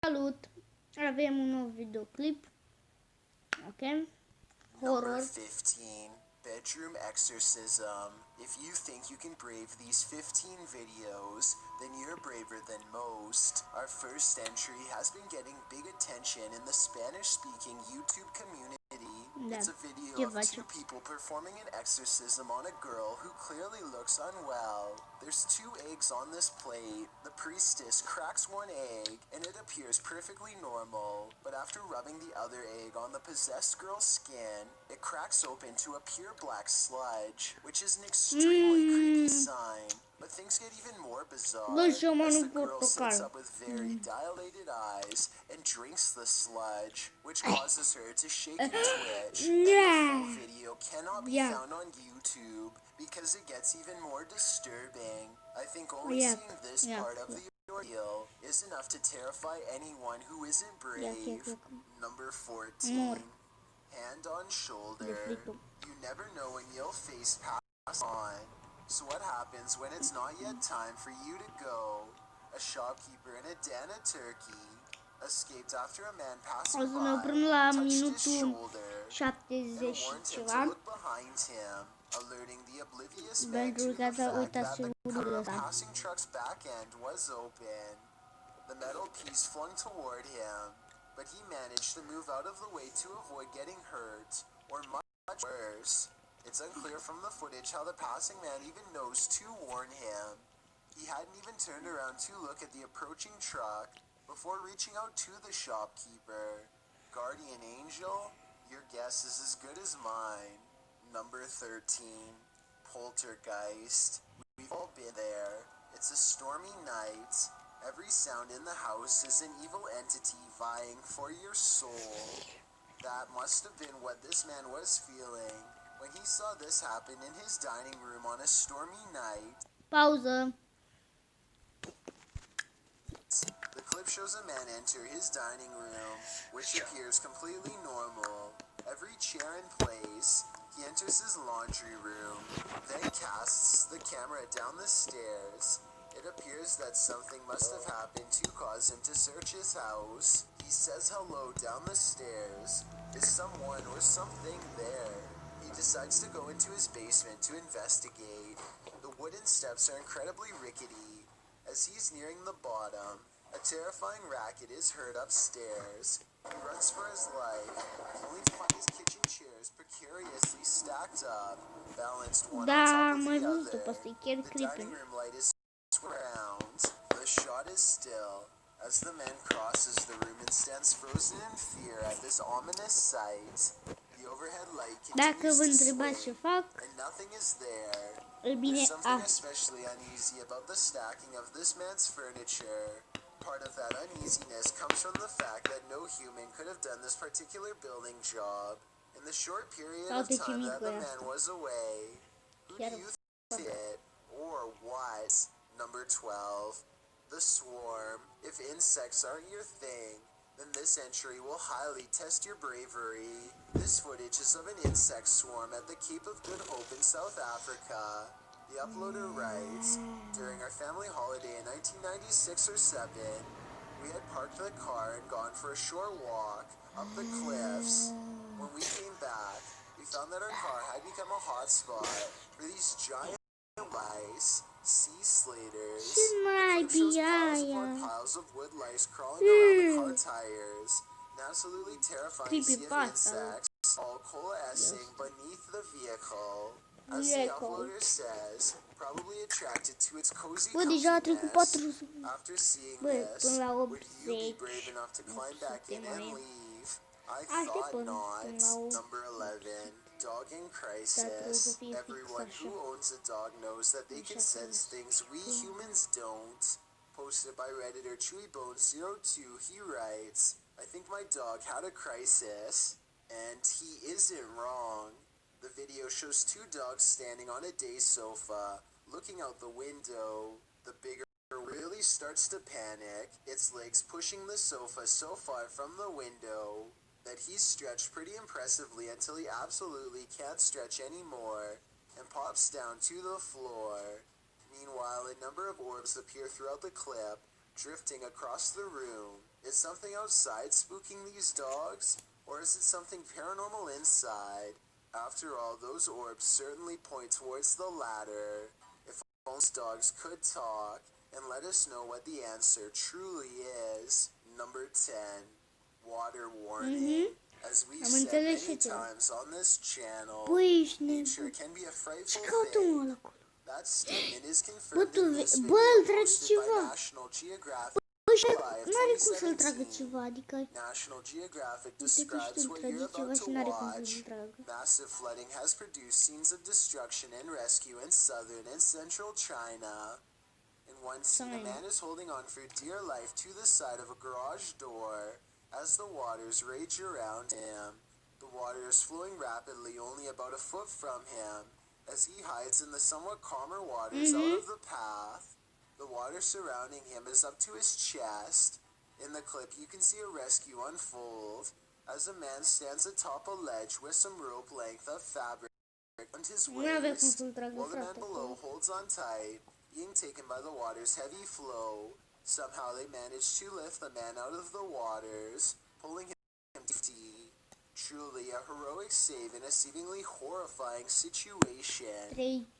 Salut! Avem un nou videoclip. Ok? Horror. Number 15, bedroom exorcism. If you think you can brave these 15 videos, then you're braver than most. Our first entry has been getting big attention in the Spanish-speaking YouTube community. It's a video of two people performing an exorcism on a girl who clearly looks unwell. There's 2 eggs on this plate. The priestess cracks one egg, and it appears perfectly normal. But after rubbing the other egg on the possessed girl's skin, it cracks open to a pure black sludge, which is an extremely creepy sign. But things get even more bizarre as the girl sits up with very dilated eyes and drinks the sludge, which causes her to shake and twitch. And the full video cannot be found on YouTube because it gets even more disturbing. I think only seeing this part of the ordeal is enough to terrify anyone who isn't brave. Number 14. Hand on shoulder. You never know when you'll face pass on. So what happens when it's not yet time for you to go? A shopkeeper in a Dana, Turkey, escaped after a man passing by touched his shoulder and warned him to look behind him, alerting the oblivious man to the fact that the car passing truck's back end was open. The metal piece flung toward him, but he managed to move out of the way to avoid getting hurt, or much worse. It's unclear from the footage how the passing man even knows to warn him. He hadn't even turned around to look at the approaching truck before reaching out to the shopkeeper. Guardian angel, your guess is as good as mine. Number 13, poltergeist. We've all been there. It's a stormy night. Every sound in the house is an evil entity vying for your soul. That must have been what this man was feeling when he saw this happen in his dining room on a stormy night. Pauză. The clip shows a man enter his dining room, which appears completely normal. Every chair in place. He enters his laundry room, then casts the camera down the stairs. It appears that something must have happened to cause him to search his house. He says hello down the stairs. Is someone or something there? He decides to go into his basement to investigate. The wooden steps are incredibly rickety. As he's nearing the bottom, a terrifying racket is heard upstairs. He runs for his life, only to find his kitchen chairs precariously stacked up, balanced one on top of the other. The dining room light is around. The shot is still, as the man crosses the room and stands frozen in fear at this ominous sight. The overhead light continues to swing, and nothing is there. There's something especially uneasy about the stacking of this man's furniture. Part of that uneasiness comes from the fact that no human could have done this particular building job in the short period of time that the man was away. Who do you think it, or what? Number 12. The Swarm. If insects aren't your thing, then this entry will highly test your bravery. This footage is of an insect swarm at the Cape of Good Hope in South Africa. The uploader writes, during our family holiday in 1996 or 7, we had parked the car and gone for a short walk up the cliffs. When we came back, we found that our car had become a hotspot for these giant lice, sea slaters. The clip shows piles upon piles of wood lice crawling around the car tires. An absolutely terrifying sea of insects, all coalescing beneath the vehicle. As the uploader says, probably attracted to its cozy coziness. After seeing this, would you be brave enough to climb back in and leave? I thought not. Number 11. Dog in crisis. Everyone who owns a dog knows that they can sense things we humans don't. Posted by Redditor ChewyBones02, he writes, I think my dog had a crisis, and he isn't wrong. The video shows 2 dogs standing on a day sofa, looking out the window. The bigger really starts to panic, its legs pushing the sofa so far from the window that he's stretched pretty impressively until he absolutely can't stretch anymore and pops down to the floor. Meanwhile, a number of orbs appear throughout the clip, drifting across the room. Is something outside spooking these dogs? Or is it something paranormal inside? After all, those orbs certainly point towards the latter. If only dogs could talk and let us know what the answer truly is. Number 10. Water warning. As we've said many times on this channel, nature can be a frightful thing. That statement is confirmed in this video posted by National Geographic. N-are cum să-l tragă ceva, adică... National Geographic describes what you're about to watch. Massive flooding has produced scenes of destruction and rescue in southern and central China. In one scene, a man is holding on for dear life to the side of a garage door as the waters rage around him. The water is flowing rapidly, only about a foot from him, as he hides in the somewhat calmer waters out of the path. The water surrounding him is up to his chest. In the clip, you can see a rescue unfold as a man stands atop a ledge with some rope length of fabric around his waist, while the man below holds on tight, being taken by the water's heavy flow. Somehow they manage to lift the man out of the waters, pulling him to safety. Truly a heroic save in a seemingly horrifying situation.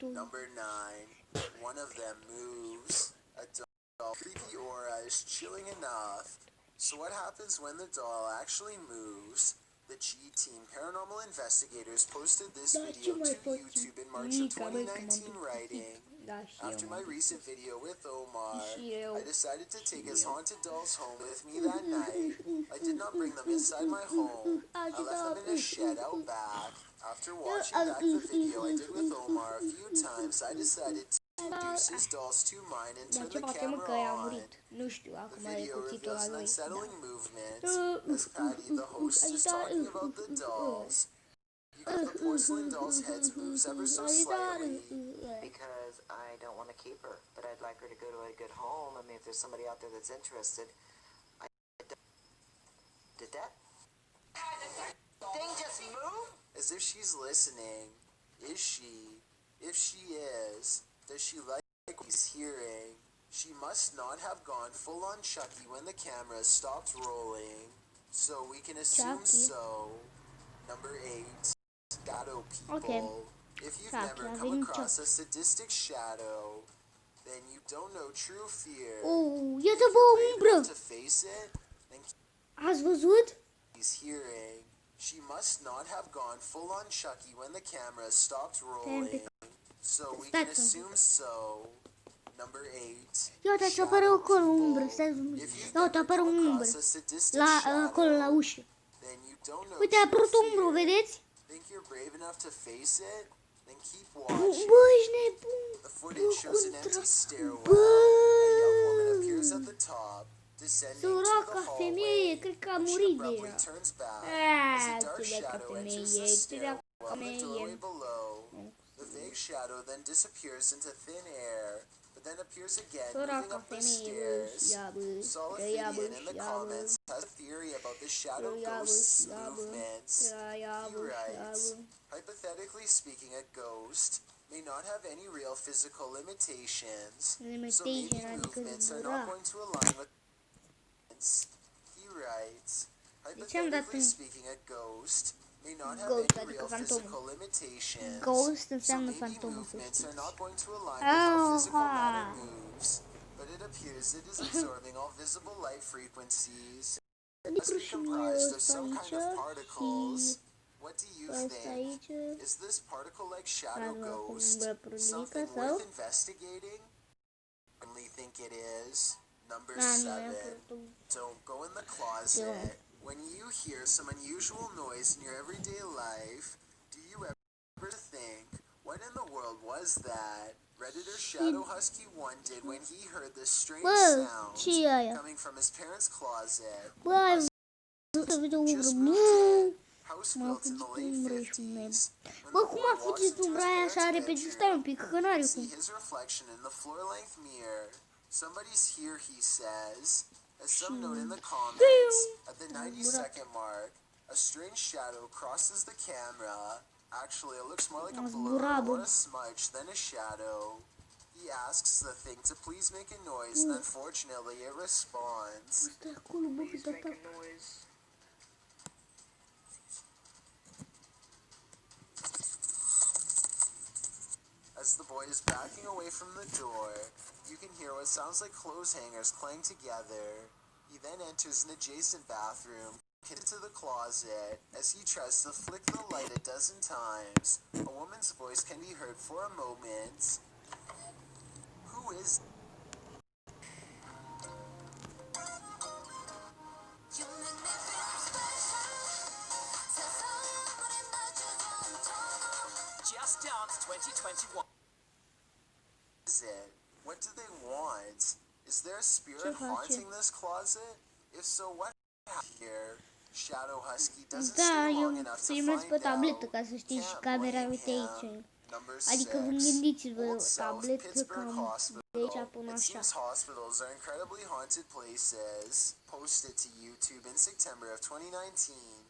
Number 9. One of them moves. A doll creepy aura is chilling enough. So what happens when the doll actually moves? The G-Team Paranormal Investigators posted this video to YouTube in March of 2019, writing, after my recent video with Omar, I decided to take his haunted dolls home with me that night. I did not bring them inside my home. I left them in a shed out back. After watching back the video I did with Omar a few times, I decided to introduce his dolls to mine and turn the camera on. The video reveals an unsettling movement as Patty, the host, is talking about the dolls. You got the porcelain doll's heads moves ever so slightly. Because I don't want to keep her, but I'd like her to go to a good home. I mean, if there's somebody out there that's interested, did that thing just move? As if she's listening. Is she? If she is, does she like what he's hearing? She must not have gone full on Chucky when the camera stopped rolling. So we can assume so. Number 8. Shadow people. If you've never come across a sadistic shadow, then you don't know true fear. Iată bă, o umbră! To face it, then Ați văzut? he's hearing. She must not have gone full on Chucky when the camera stopped rolling. So we can assume so. Number 8. Iată, ți apare acolo o umbră. Iată, apare o umbră. Acolo, la ușă. Uite, a apărut o umbră, vedeți? Think you're brave enough to face it? Then keep watching. Bă, ești nebun. The footage shows an empty stairwell. A young woman appears at the top, descending to the Săraca femeie, hallway. cred că a She murit abruptly deja. turns back as a dark shadow enters the stairwell in the doorway below. The vague shadow then disappears into thin air, but then appears again moving up the stairs. Solithidian in the comments has a theory about the shadow ghost's movements. He writes, hypothetically speaking, a ghost may not have any real physical limitations, so maybe movements are not going to align with. He writes, hypothetically speaking, a ghost may not have any real physical limitations, so maybe movements are not going to align with how physical matter moves, but it appears it is absorbing all visible light frequencies. It must be comprised of some kind of particles. What do you think? Is this particle-like shadow ghost something worth investigating? I only think it is. Number 7. Don't go in the closet. When you hear some unusual noise in your everyday life, do you ever think, what in the world was that? Redditor Shadow Husky 1 did when he heard this strange sound coming from his parents' closet. Just moved in. House built in the late 50s. Bă, cum a fugit umbra aia așa repede? Stai un pic, că n-are cum. See his reflection in the floor-length mirror. Somebody's here, he says. As some note in the comments, at the 90-second mark, a strange shadow crosses the camera. Actually, it looks more like a blur or a smudge than a shadow. He He asks the thing to please make a noise, and unfortunately, it responds. Stai acolo, bă, Please make a noise. As the boy is backing away from the door, you can hear what sounds like clothes hangers clang together. He then enters an adjacent bathroom, into the closet. As he tries to flick the light a dozen times, a woman's voice can be heard for a moment. Who is... Just Dance 2021. is it? What do they want? Is there a spirit Ce face? haunting this closet? If so, what happened here? Shadow Husky doesn't Da, stay long eu enough to filmez pe find tabletă, out. ca să știți, și Can't camera, blame uite him. aici. Number Adică vă 6. gândiți-vă, Old South tabletă Pittsburgh cam de aici Hospital. până It așa. seems hospitals are incredibly haunted places. Posted to YouTube in September of 2019.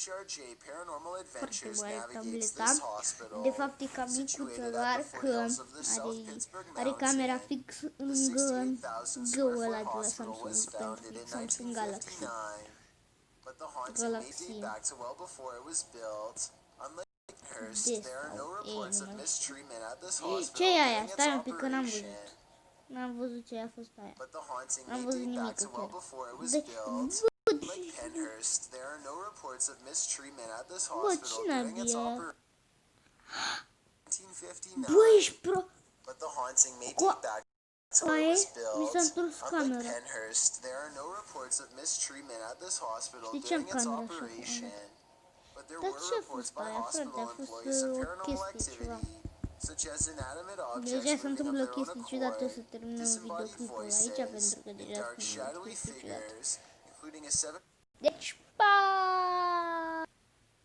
HRJ Paranormal Foarte Adventures mare navigates tableta. this hospital. De fapt e cam micuță, Situated doar at the că foothills of the South are, Pittsburgh are camera Mountain. fix The lângă 68,000 găul square ăla foot de la hospital was Samsung, founded in pentru Samsung Galaxy. 1959. But the haunting may Galaxy. date back to well before it was built. Unlike Hearst, This there are no sau reports of E, mistreatment at this Ce hospital e aia? during its Stai un pic că n-am operation. văzut. N-am văzut ce a fost aia. But the haunting N-am may văzut date back nimic to well chiar. before it was Deci, built. bă, Like Penhurst, there are no reports of mistreatment at this bă, hospital cine during its abia? operation. Bă, 1959. ești pro... But the haunting may Cu- date back to when it Aia, was mi s-a built. întors Unlike camera. Penhurst, there are no reports of mistreatment at this hospital Știi ce am during its camera așa? operation. But there Dar were ce a reports fost by aia, frate? hospital A fost employees of o paranormal chestie, ceva. activity, such as inanimate objects Deja se moving of întâmplă their own chestii ciudate, o să accord, terminăm disembodied videoclipul aici, voices, pentru că and deja dark sunt shadowy chestii ciudate. figures, including a 7 Deci, pa!